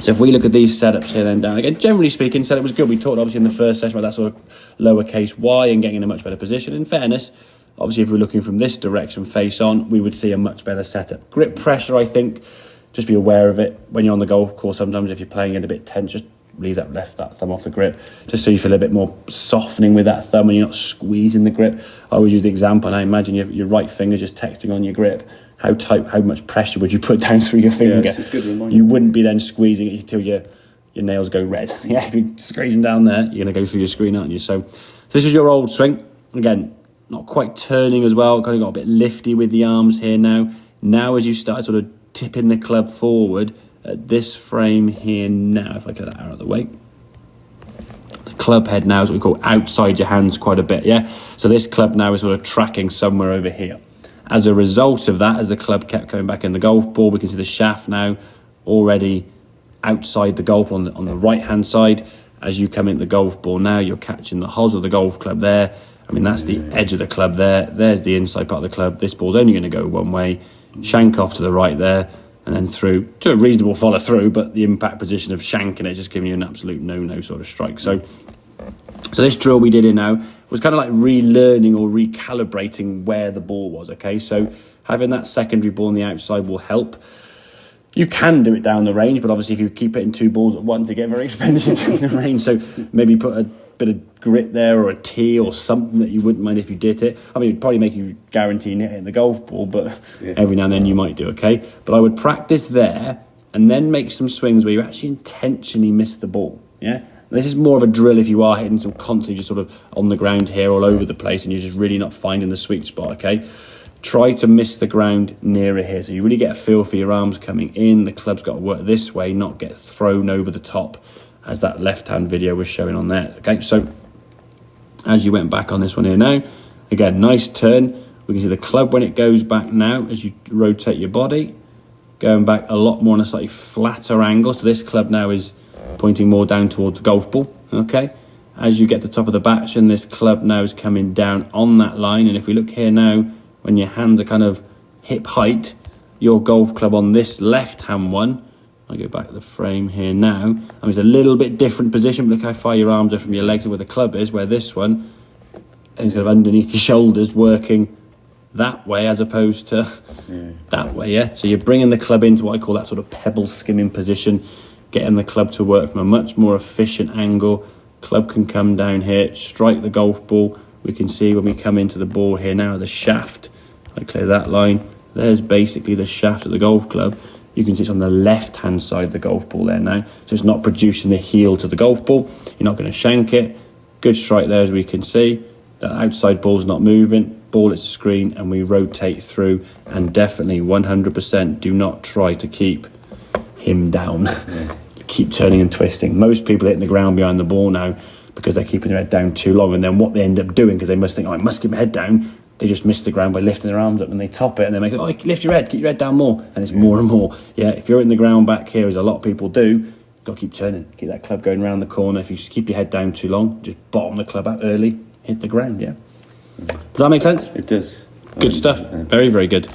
So if we look at these setups here, then down again, generally speaking, setup was good. We talked obviously in the first session about that sort of lowercase y and getting in a much better position. In fairness, obviously if we're looking from this direction face on, we would see a much better setup. Grip pressure, I think, just be aware of it. When you're on the golf course, sometimes if you're playing it a bit tense, just leave that thumb off the grip, just so you feel a bit more softening with that thumb and you're not squeezing the grip. I always use the example, and I imagine your right finger just texting on your grip. How much pressure would you put down through your finger? Yeah, it's a good reminder. You wouldn't be then squeezing it until your nails go red. Yeah, if you squeeze them down there, you're going to go through your screen, aren't you? So this is your old swing. Again, not quite turning as well, kind of got a bit lifty with the arms here now. Now as you start sort of tipping the club forward at this frame here now, if I get that out of the way, the club head now is what we call outside your hands quite a bit, yeah? So this club now is sort of tracking somewhere over here. As a result of that, as the club kept coming back in the golf ball, we can see the shaft now already outside the golf on the right-hand side. As you come into the golf ball now, you're catching the hosel of the golf club there. I mean, that's the edge of the club there. There's the inside part of the club. This ball's only going to go one way. Shank off to the right there, and then through to a reasonable follow through, but the impact position of shanking it just giving you an absolute no sort of strike. So this drill we did here now was kind of like relearning or recalibrating where the ball was, okay? So having that secondary ball on the outside will help. You can do it down the range, but obviously if you keep hitting two balls at once, it get very expensive down the range. So maybe put a bit of grit there or a tee or something that you wouldn't mind if you did it. I mean, it'd probably make you guarantee hitting the golf ball, but every now and then you might do, okay? But I would practice there and then make some swings where you actually intentionally miss the ball, yeah? This is more of a drill if you are hitting some constantly just sort of on the ground here all over the place and you're just really not finding the sweet spot, okay? Try to miss the ground nearer here. So you really get a feel for your arms coming in. The club's got to work this way, not get thrown over the top, as that left-hand video was showing on there. Okay, so as you went back on this one here now, again, nice turn. We can see the club when it goes back now, as you rotate your body, going back a lot more on a slightly flatter angle. So this club now is pointing more down towards the golf ball, okay? As you get to the top of the backstone, this club now is coming down on that line. And if we look here now, when your hands are kind of hip height, your golf club on this left-hand one, I go back to the frame here now, and it's a little bit different position, but look how far your arms are from your legs and where the club is, where this one is kind of underneath your shoulders working that way as opposed to that way, yeah? So you're bringing the club into what I call that sort of pebble skimming position, getting the club to work from a much more efficient angle. Club can come down here, strike the golf ball. We can see when we come into the ball here now, the shaft, I clear that line, there's basically the shaft of the golf club. You can see it's on the left-hand side of the golf ball there now. So it's not producing the heel to the golf ball. You're not going to shank it. Good strike there, as we can see. The outside ball's not moving. Ball hits the screen, and we rotate through. And definitely 100% do not try to keep him down. Keep turning and twisting. Most people hitting the ground behind the ball now because they're keeping their head down too long. And then what they end up doing, because they must think, oh, I must keep my head down, they just miss the ground by lifting their arms up and they top it and they make it, oh, lift your head, keep your head down more. And it's more and more. Yeah, if you're in the ground back here, as a lot of people do, you've got to keep turning, keep that club going around the corner. If you just keep your head down too long, just bottom the club out early, hit the ground, yeah. Does that make sense? It does. Good stuff. Very, very good.